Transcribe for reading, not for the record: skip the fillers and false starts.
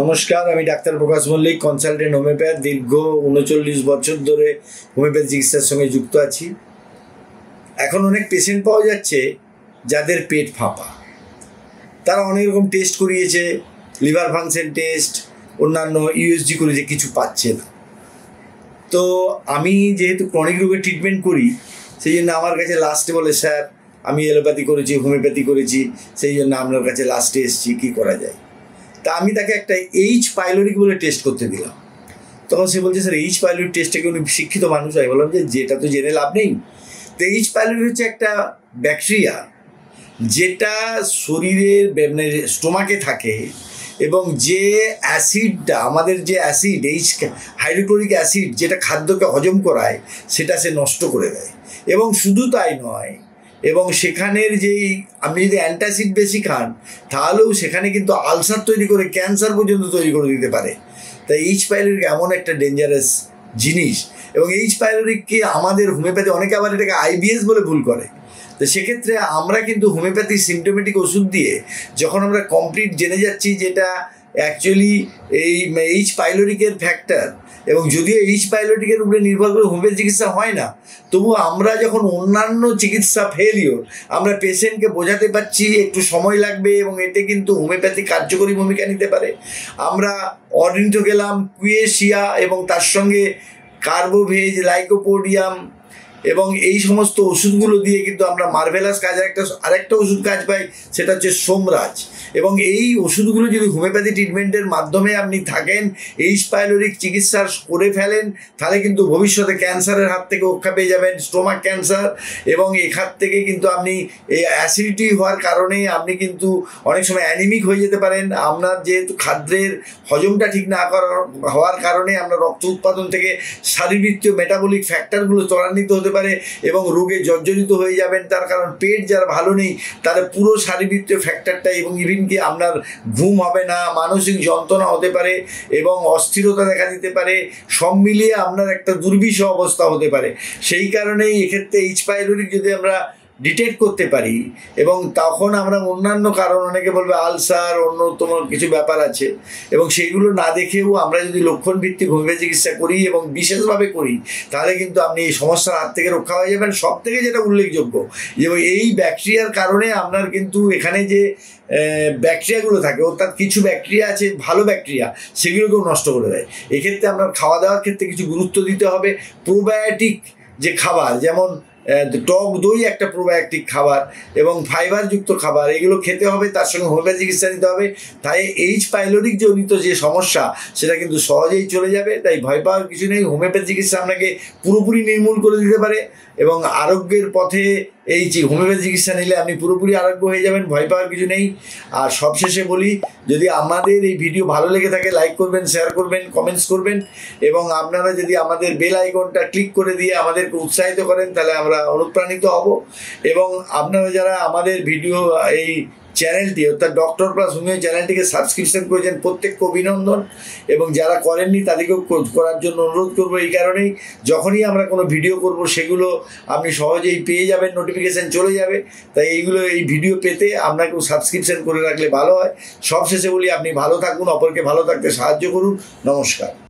নমস্কার, আমি ডাক্তার প্রকাশ Mallick, consultant homeopath. দীর্ঘ ৩৯ বছর ধরে হোমিওপ্যাথি চিকিৎসার সঙ্গে যুক্ত আছি। এখন অনেক পেশেন্ট পাওয়া যাচ্ছে যাদের পেট ফাঁপা। তারা অনেক রকম টেস্ট করিয়েছে, লিভার ফাংশন টেস্ট, অন্যান্য ইউএসজি করেছে, কিছু পাচ্ছে না। তো আমি যেহেতু ক্রনিক রোগের ট্রিটমেন্ট করি, সেই জন্য আমার কাছে লাস্টে বলে, স্যার আমি এলোপ্যাথি করেছি, হোমিওপ্যাথি করেছি, সেই জন্য আপনার কাছে লাস্টে এসেছি, কী করা যায়। তা আমি তাকে একটা এইচ পাইলোরিক বলে টেস্ট করতে দিলাম। তখন সে বলছে, স্যার এইচ পাইলোরিক টেস্টটাকে উনি শিক্ষিত মানুষ। আমি বললাম যে যেটা তো জেনে লাভ নেই। তো এইচ পাইলোরি হচ্ছে একটা ব্যাকটেরিয়া যেটা শরীরের স্টোমাকে থাকে, এবং যে অ্যাসিডটা, আমাদের যে অ্যাসিড, হাইড্রোক্লোরিক অ্যাসিড যেটা খাদ্যকে হজম করায়, সেটা সে নষ্ট করে দেয়। এবং শুধু তাই নয়, এবং সেখানের যেই আপনি যদি অ্যান্টাসিড বেশি খান, তাহলেও সেখানে কিন্তু আলসার তৈরি করে, ক্যান্সার পর্যন্ত তৈরি করে দিতে পারে। তাই এইচ পাইলোরিক এমন একটা ডেঞ্জারাস জিনিস। এবং এইচ পাইলোরিককে আমাদের হোমিওপ্যাথি, অনেকে আবার এটাকে আইবিএস বলে ভুল করে। তো সেক্ষেত্রে আমরা কিন্তু হোমিওপ্যাথি সিমটোমেটিক ওষুধ দিয়ে যখন আমরা কমপ্লিট জেনে যাচ্ছি যেটা অ্যাকচুয়ালি এই এইচ পাইলোরিকের ফ্যাক্টর, এবং যদিও এইচ পাইলোরিকের উপরে নির্ভর করে হোমিওপ্যাথি চিকিৎসা হয় না, তবু আমরা যখন অন্যান্য চিকিৎসা ফেলিওর, আমরা পেশেন্টকে বোঝাতে পারছি একটু সময় লাগবে এবং এতে কিন্তু হোমিওপ্যাথি কার্যকরী ভূমিকা নিতে পারে। আমরা অর্নিথোগেলাম, কুয়েশিয়া এবং তার সঙ্গে কার্বোভেজ, লাইকোপোডিয়াম এবং এই সমস্ত ওষুধগুলো দিয়ে কিন্তু আমরা মার্ভেলাস আরেকটা ওষুধ কাজ পাই, সেটা হচ্ছে সোমরাজ। এবং এই ওষুধগুলো যদি হোমিওপ্যাথি ট্রিটমেন্টের মাধ্যমে আপনি থাকেন, এইচ পাইলোরিক চিকিৎসা করে ফেলেন, তাহলে কিন্তু ভবিষ্যতে ক্যান্সারের হাত থেকে রক্ষা পেয়ে যাবেন, স্টোমাক ক্যান্সার। এবং এখান থেকে কিন্তু আপনি এই অ্যাসিডিটি হওয়ার কারণে আপনি কিন্তু অনেক সময় অ্যানিমিক হয়ে যেতে পারেন। আপনার যেহেতু খাদ্যের হজমটা ঠিক না হওয়ার কারণে আমরা রক্ত উৎপাদন থেকে শারীরবৃত্তীয় মেটাবলিক ফ্যাক্টরগুলো ত্বরান্বিত হতে পারে এবং রোগে জর্জরিত হয়ে যাবেন। তার কারণ পেট যার ভালো নেই, তার পুরো শারীরবৃত্তীয় ফ্যাক্টরটা, এবং ইভিন কি আপনার ঘুম হবে না, মানসিক যন্ত্রণা হতে পারে এবং অস্থিরতা দেখা দিতে পারে, সব মিলিয়ে আপনার একটা দুর্বিষহ অবস্থা হতে পারে। সেই কারণেই এক্ষেত্রে এইচ পাইলোরিক যদি আমরা ডিটেক্ট করতে পারি, এবং তখন আমরা অন্যান্য কারণ, অনেকে বলবে আলসার, অন্যতম কিছু ব্যাপার আছে, এবং সেইগুলো না দেখেও আমরা যদি লক্ষণ ভিত্তিক হোমিওপ্যাথি চিকিৎসা করি এবং বিশেষভাবে করি, তাহলে কিন্তু আপনি এই সমস্যার হাত থেকে রক্ষা হয়ে যাবেন। সব থেকে যেটা উল্লেখযোগ্য, যে এই ব্যাকটেরিয়ার কারণে আপনার কিন্তু এখানে যে ব্যাকটেরিয়াগুলো থাকে, অর্থাৎ কিছু ব্যাকটেরিয়া আছে ভালো ব্যাকটেরিয়া, সেগুলোকেও নষ্ট করে দেয়। এক্ষেত্রে আপনার খাওয়া দাওয়ার ক্ষেত্রে কিছু গুরুত্ব দিতে হবে। প্রোবায়োটিক যে খাবার, যেমন টক দই একটা প্রোবায়োটিক খাবার, এবং ফাইবারযুক্ত খাবার, এগুলো খেতে হবে। তার সঙ্গে হোমিওপ্যাথি চিকিৎসা নিতে হবে। তাই এইচ পাইলোরিক জনিত যে সমস্যা, সেটা কিন্তু সহজেই চলে যাবে। তাই ভয় পাওয়ার কিছু নেই। হোমিওপ্যাথি চিকিৎসা আপনাকে পুরোপুরি নির্মূল করে দিতে পারে, এবং আরোগ্যের পথে এই যে হোমিওপ্যাথি চিকিৎসা নিলে আপনি পুরোপুরি আরোগ্য হয়ে যাবেন। ভয় পাওয়ার কিছু নেই। আর সবশেষে বলি, যদি আমাদের এই ভিডিও ভালো লেগে থাকে, লাইক করবেন, শেয়ার করবেন, কমেন্টস করবেন, এবং আপনারা যদি আমাদের বেল আইকনটা ক্লিক করে দিয়ে আমাদেরকে উৎসাহিত করেন, তাহলে আমরা অনুপ্রাণিত হব। এবং আপনারা যারা আমাদের ভিডিও এই চ্যানেলটি, অর্থাৎ ডক্টর প্লাস হোমিও চ্যানেলটিকে সাবস্ক্রিপশন করেছেন, প্রত্যেককে অভিনন্দন। এবং যারা করেননি তাদেরকেও করার জন্য অনুরোধ করবো। এই কারণেই যখনই আমরা কোনো ভিডিও করব, সেগুলো আপনি সহজেই পেয়ে যাবেন, নোটিফিকেশান চলে যাবে। তাই এই ভিডিও পেতে আপনাকেও সাবস্ক্রিপশন করে রাখলে ভালো হয়। সবশেষে বলি, আপনি ভালো থাকুন, অপরকে ভালো থাকতে সাহায্য করুন। নমস্কার।